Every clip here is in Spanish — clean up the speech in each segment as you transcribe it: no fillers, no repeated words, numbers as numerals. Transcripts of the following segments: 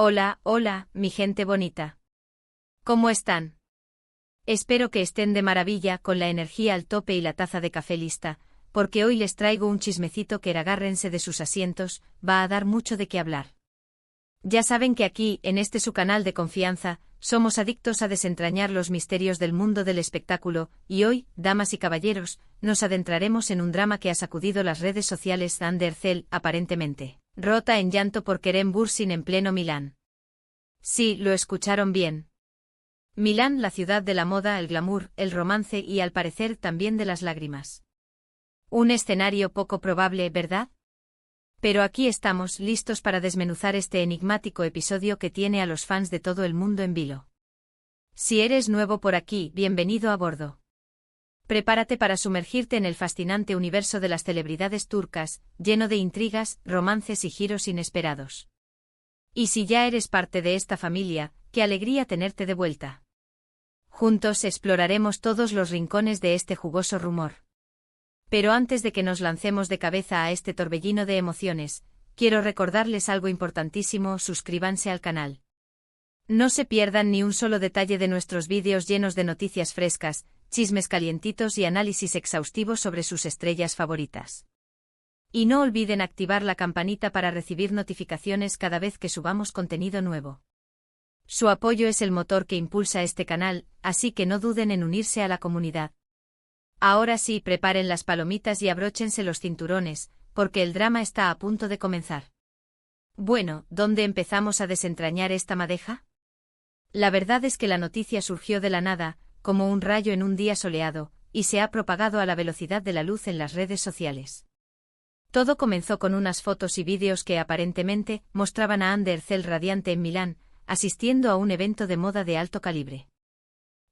Hola, hola, mi gente bonita. ¿Cómo están? Espero que estén de maravilla con la energía al tope y la taza de café lista, porque hoy les traigo un chismecito que agárrense de sus asientos, va a dar mucho de qué hablar. Ya saben que aquí, en este su canal de confianza, somos adictos a desentrañar los misterios del mundo del espectáculo, y hoy, damas y caballeros, nos adentraremos en un drama que ha sacudido las redes sociales. Amber Cell, aparentemente rota en llanto por Kerem Bürsin en pleno Milán. Sí, lo escucharon bien. Milán, la ciudad de la moda, el glamour, el romance y al parecer también de las lágrimas. Un escenario poco probable, ¿verdad? Pero aquí estamos, listos para desmenuzar este enigmático episodio que tiene a los fans de todo el mundo en vilo. Si eres nuevo por aquí, bienvenido a bordo. Prepárate para sumergirte en el fascinante universo de las celebridades turcas, lleno de intrigas, romances y giros inesperados. Y si ya eres parte de esta familia, qué alegría tenerte de vuelta. Juntos exploraremos todos los rincones de este jugoso rumor. Pero antes de que nos lancemos de cabeza a este torbellino de emociones, quiero recordarles algo importantísimo: suscríbanse al canal. No se pierdan ni un solo detalle de nuestros vídeos llenos de noticias frescas, chismes calientitos y análisis exhaustivos sobre sus estrellas favoritas. Y no olviden activar la campanita para recibir notificaciones cada vez que subamos contenido nuevo. Su apoyo es el motor que impulsa este canal, así que no duden en unirse a la comunidad. Ahora sí, preparen las palomitas y abróchense los cinturones, porque el drama está a punto de comenzar. Bueno, ¿dónde empezamos a desentrañar esta madeja? La verdad es que la noticia surgió de la nada, como un rayo en un día soleado, y se ha propagado a la velocidad de la luz en las redes sociales. Todo comenzó con unas fotos y vídeos que aparentemente mostraban a Amber Cell radiante en Milán, asistiendo a un evento de moda de alto calibre.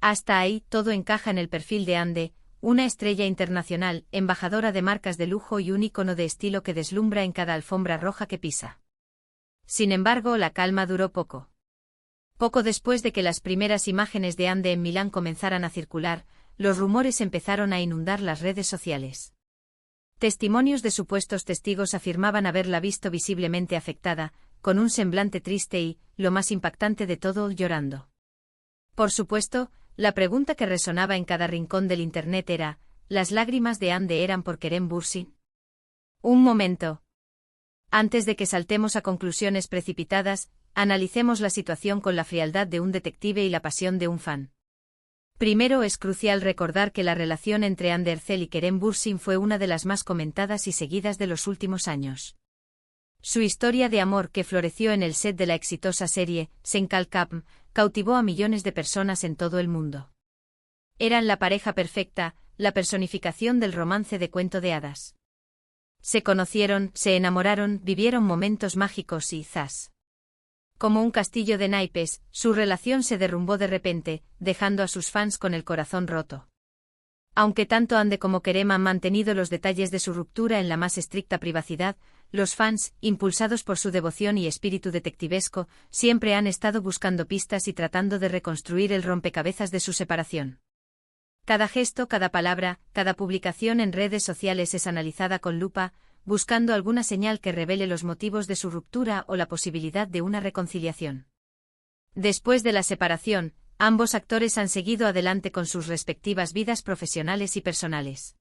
Hasta ahí, todo encaja en el perfil de Ande, una estrella internacional, embajadora de marcas de lujo y un ícono de estilo que deslumbra en cada alfombra roja que pisa. Sin embargo, la calma duró poco. Poco después de que las primeras imágenes de Ande en Milán comenzaran a circular, los rumores empezaron a inundar las redes sociales. Testimonios de supuestos testigos afirmaban haberla visto visiblemente afectada, con un semblante triste y, lo más impactante de todo, llorando. Por supuesto, la pregunta que resonaba en cada rincón del internet era: ¿las lágrimas de Ande eran por Kerem Bürsin? Un momento. Antes de que saltemos a conclusiones precipitadas, analicemos la situación con la frialdad de un detective y la pasión de un fan. Primero, es crucial recordar que la relación entre Amber Cell y Kerem Bürsin fue una de las más comentadas y seguidas de los últimos años. Su historia de amor, que floreció en el set de la exitosa serie Senkal Kapm, cautivó a millones de personas en todo el mundo. Eran la pareja perfecta, la personificación del romance de cuento de hadas. Se conocieron, se enamoraron, vivieron momentos mágicos y, ¡zas!, como un castillo de naipes, su relación se derrumbó de repente, dejando a sus fans con el corazón roto. Aunque tanto Ande como Kerem han mantenido los detalles de su ruptura en la más estricta privacidad, los fans, impulsados por su devoción y espíritu detectivesco, siempre han estado buscando pistas y tratando de reconstruir el rompecabezas de su separación. Cada gesto, cada palabra, cada publicación en redes sociales es analizada con lupa, buscando alguna señal que revele los motivos de su ruptura o la posibilidad de una reconciliación. Después de la separación, ambos actores han seguido adelante con sus respectivas vidas profesionales y personales.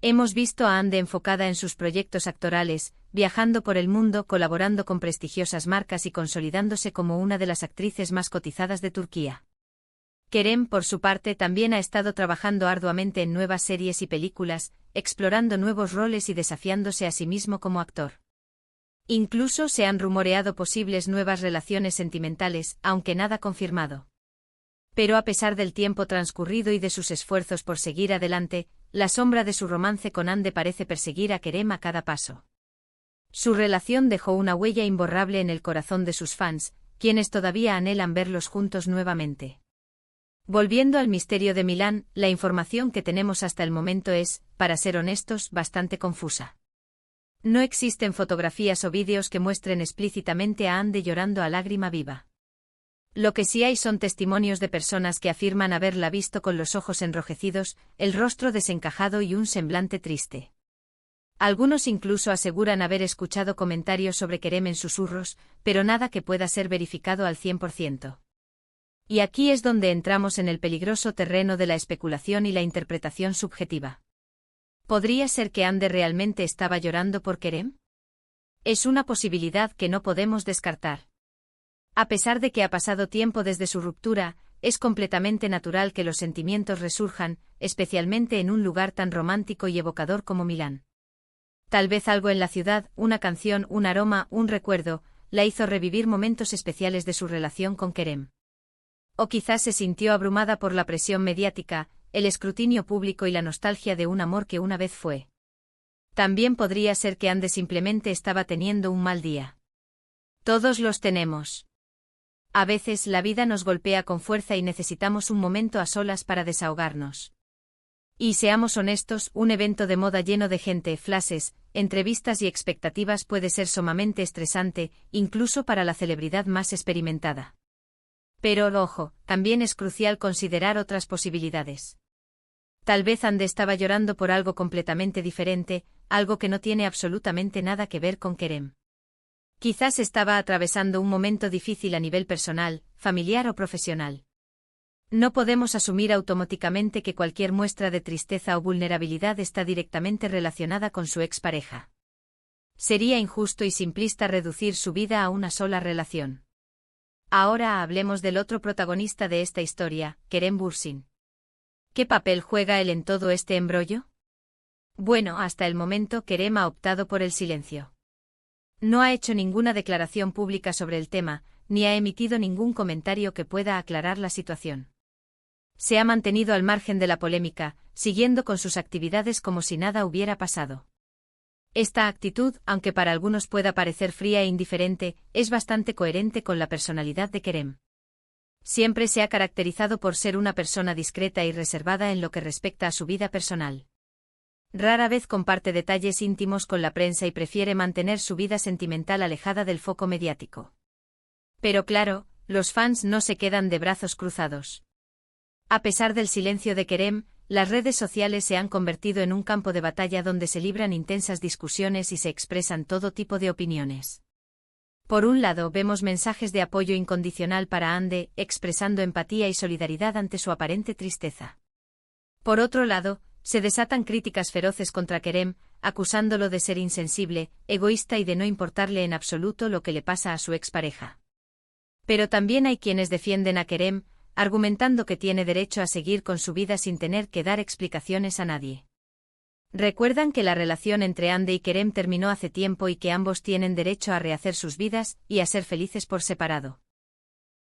Hemos visto a Ande enfocada en sus proyectos actorales, viajando por el mundo, colaborando con prestigiosas marcas y consolidándose como una de las actrices más cotizadas de Turquía. Kerem, por su parte, también ha estado trabajando arduamente en nuevas series y películas, explorando nuevos roles y desafiándose a sí mismo como actor. Incluso se han rumoreado posibles nuevas relaciones sentimentales, aunque nada confirmado. Pero a pesar del tiempo transcurrido y de sus esfuerzos por seguir adelante, la sombra de su romance con Ande parece perseguir a Kerem a cada paso. Su relación dejó una huella imborrable en el corazón de sus fans, quienes todavía anhelan verlos juntos nuevamente. Volviendo al misterio de Milán, la información que tenemos hasta el momento es, para ser honestos, bastante confusa. No existen fotografías o vídeos que muestren explícitamente a Ande llorando a lágrima viva. Lo que sí hay son testimonios de personas que afirman haberla visto con los ojos enrojecidos, el rostro desencajado y un semblante triste. Algunos incluso aseguran haber escuchado comentarios sobre Kerem en susurros, pero nada que pueda ser verificado al 100%. Y aquí es donde entramos en el peligroso terreno de la especulación y la interpretación subjetiva. ¿Podría ser que Ander realmente estaba llorando por Kerem? Es una posibilidad que no podemos descartar. A pesar de que ha pasado tiempo desde su ruptura, es completamente natural que los sentimientos resurjan, especialmente en un lugar tan romántico y evocador como Milán. Tal vez algo en la ciudad, una canción, un aroma, un recuerdo, la hizo revivir momentos especiales de su relación con Kerem. O quizás se sintió abrumada por la presión mediática, el escrutinio público y la nostalgia de un amor que una vez fue. También podría ser que Ande simplemente estaba teniendo un mal día. Todos los tenemos. A veces la vida nos golpea con fuerza y necesitamos un momento a solas para desahogarnos. Y seamos honestos, un evento de moda lleno de gente, flashes, entrevistas y expectativas puede ser sumamente estresante, incluso para la celebridad más experimentada. Pero, ojo, también es crucial considerar otras posibilidades. Tal vez Ande estaba llorando por algo completamente diferente, algo que no tiene absolutamente nada que ver con Kerem. Quizás estaba atravesando un momento difícil a nivel personal, familiar o profesional. No podemos asumir automáticamente que cualquier muestra de tristeza o vulnerabilidad está directamente relacionada con su expareja. Sería injusto y simplista reducir su vida a una sola relación. Ahora hablemos del otro protagonista de esta historia, Kerem Bürsin. ¿Qué papel juega él en todo este embrollo? Bueno, hasta el momento Kerem ha optado por el silencio. No ha hecho ninguna declaración pública sobre el tema, ni ha emitido ningún comentario que pueda aclarar la situación. Se ha mantenido al margen de la polémica, siguiendo con sus actividades como si nada hubiera pasado. Esta actitud, aunque para algunos pueda parecer fría e indiferente, es bastante coherente con la personalidad de Kerem. Siempre se ha caracterizado por ser una persona discreta y reservada en lo que respecta a su vida personal. Rara vez comparte detalles íntimos con la prensa y prefiere mantener su vida sentimental alejada del foco mediático. Pero claro, los fans no se quedan de brazos cruzados. A pesar del silencio de Kerem, las redes sociales se han convertido en un campo de batalla donde se libran intensas discusiones y se expresan todo tipo de opiniones. Por un lado vemos mensajes de apoyo incondicional para Ande, expresando empatía y solidaridad ante su aparente tristeza. Por otro lado, se desatan críticas feroces contra Kerem, acusándolo de ser insensible, egoísta y de no importarle en absoluto lo que le pasa a su expareja. Pero también hay quienes defienden a Kerem, argumentando que tiene derecho a seguir con su vida sin tener que dar explicaciones a nadie. Recuerdan que la relación entre Ande y Kerem terminó hace tiempo y que ambos tienen derecho a rehacer sus vidas y a ser felices por separado.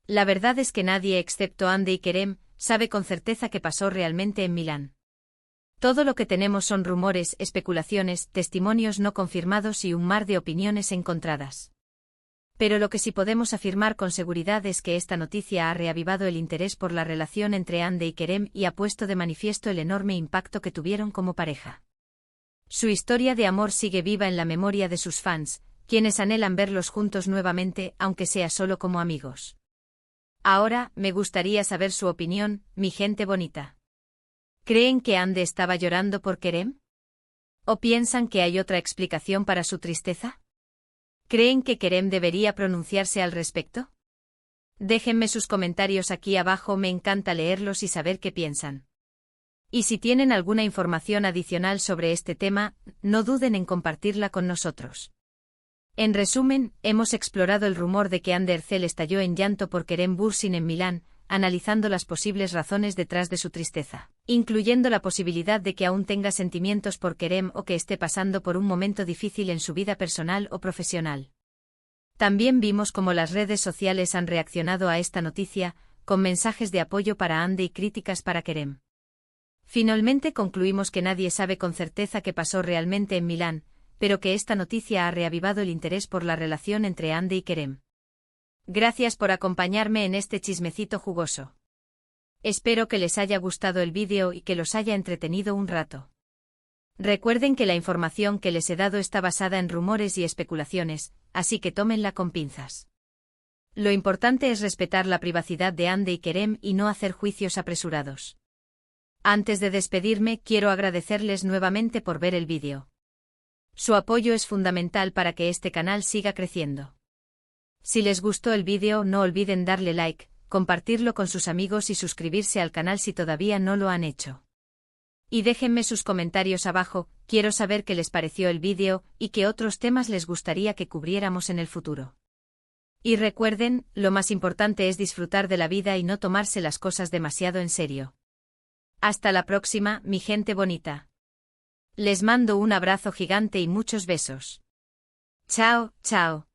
La verdad es que nadie excepto Ande y Kerem sabe con certeza qué pasó realmente en Milán. Todo lo que tenemos son rumores, especulaciones, testimonios no confirmados y un mar de opiniones encontradas. Pero lo que sí podemos afirmar con seguridad es que esta noticia ha reavivado el interés por la relación entre Ande y Kerem y ha puesto de manifiesto el enorme impacto que tuvieron como pareja. Su historia de amor sigue viva en la memoria de sus fans, quienes anhelan verlos juntos nuevamente, aunque sea solo como amigos. Ahora, me gustaría saber su opinión, mi gente bonita. ¿Creen que Ande estaba llorando por Kerem? ¿O piensan que hay otra explicación para su tristeza? ¿Creen que Kerem debería pronunciarse al respecto? Déjenme sus comentarios aquí abajo, me encanta leerlos y saber qué piensan. Y si tienen alguna información adicional sobre este tema, no duden en compartirla con nosotros. En resumen, hemos explorado el rumor de que Ande Erçel estalló en llanto por Kerem Bürsin en Milán, analizando las posibles razones detrás de su tristeza, incluyendo la posibilidad de que aún tenga sentimientos por Kerem o que esté pasando por un momento difícil en su vida personal o profesional. También vimos cómo las redes sociales han reaccionado a esta noticia, con mensajes de apoyo para Ande y críticas para Kerem. Finalmente concluimos que nadie sabe con certeza qué pasó realmente en Milán, pero que esta noticia ha reavivado el interés por la relación entre Ande y Kerem. Gracias por acompañarme en este chismecito jugoso. Espero que les haya gustado el vídeo y que los haya entretenido un rato. Recuerden que la información que les he dado está basada en rumores y especulaciones, así que tómenla con pinzas. Lo importante es respetar la privacidad de Ande y Kerem y no hacer juicios apresurados. Antes de despedirme, quiero agradecerles nuevamente por ver el vídeo. Su apoyo es fundamental para que este canal siga creciendo. Si les gustó el vídeo, no olviden darle like, compartirlo con sus amigos y suscribirse al canal si todavía no lo han hecho. Y déjenme sus comentarios abajo, quiero saber qué les pareció el vídeo y qué otros temas les gustaría que cubriéramos en el futuro. Y recuerden, lo más importante es disfrutar de la vida y no tomarse las cosas demasiado en serio. Hasta la próxima, mi gente bonita. Les mando un abrazo gigante y muchos besos. Chao, chao.